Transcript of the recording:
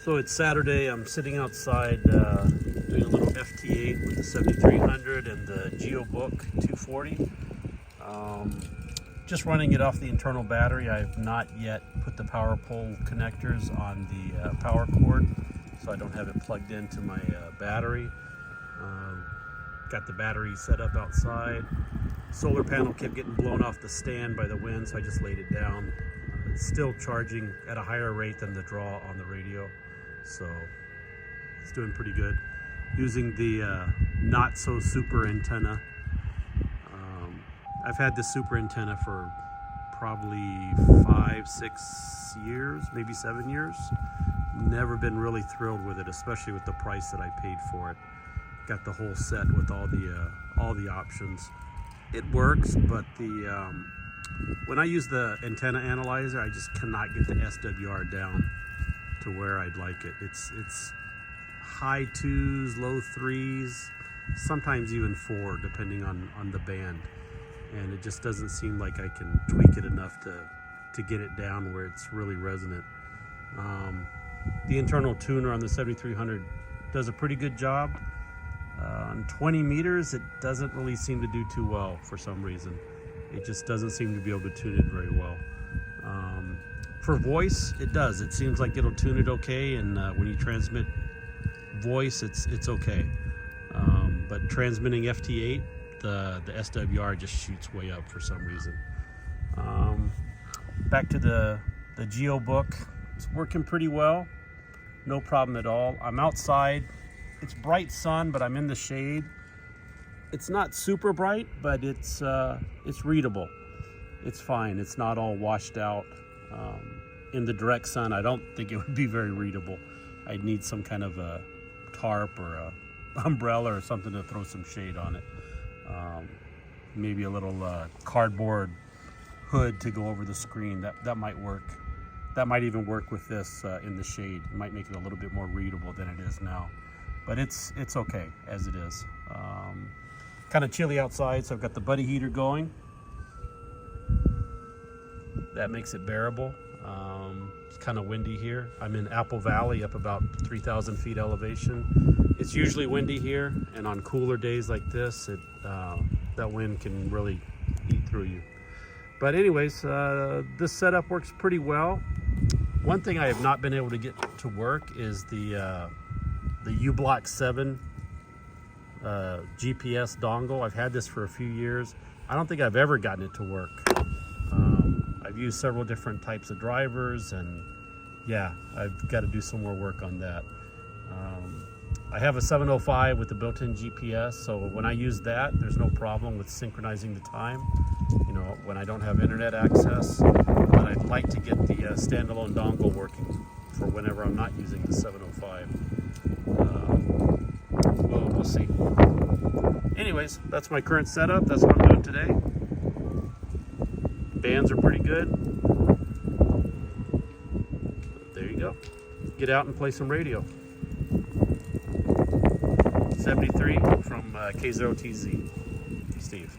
So it's Saturday. I'm sitting outside doing a little FT8 with the 7300 and the GeoBook 240. Just running it off the internal battery. I've not yet put the power pole connectors on the power cord, so I don't have it plugged into my battery. Got the battery set up outside. Solar panel kept getting blown off the stand by the wind, so I just laid it down. It's still charging at a higher rate than the draw on the radio, so it's doing pretty good. Using the not so super antenna. I've had this super antenna for probably 5-6 years, maybe 7 years. Never been really thrilled with it, especially with the price that I paid for it. Got the whole set with all the options. It works, but when I use the antenna analyzer, I just cannot get the SWR down to where I'd like it. It's high 2s, low 3s, sometimes even 4, depending on the band. And it just doesn't seem like I can tweak it enough to get it down where it's really resonant. The internal tuner on the 7300 does a pretty good job. On 20 meters, it doesn't really seem to do too well for some reason. It just doesn't seem to be able to tune it very well. For voice, it does. It seems like it'll tune it okay, and when you transmit voice, it's okay. But transmitting FT8, the SWR just shoots way up for some reason. Back to the GeoBook. It's working pretty well. No problem at all. I'm outside. It's bright sun, but I'm in the shade. It's not super bright, but it's readable. It's fine. It's not all washed out. In the direct sun, I don't think it would be very readable. I'd need some kind of a tarp or a umbrella or something to throw some shade on it. Maybe a little cardboard hood to go over the screen. That might work. That might even work with this in the shade. It might make it a little bit more readable than it is now. But it's okay as it is. Kind of chilly outside, so I've got the buddy heater going. That makes it bearable. It's kind of windy here. I'm in Apple Valley, up about 3,000 feet elevation. It's usually windy here, and on cooler days like this, that wind can really eat through you. But anyways, this setup works pretty well. One thing I have not been able to get to work is the U-Block 7 GPS dongle. I've had this for a few years. I don't think I've ever gotten it to work. I've used several different types of drivers, and yeah, I've got to do some more work on that. I have a 705 with the built-in GPS, so when I use that, there's no problem with synchronizing the time, you know, when I don't have internet access. But I'd like to get the standalone dongle working for whenever I'm not using the 705. We'll see. Anyways, that's my current setup. That's what I'm doing today. Bands are pretty good. There you go. Get out and play some radio. 73 from K0TZ. Steve.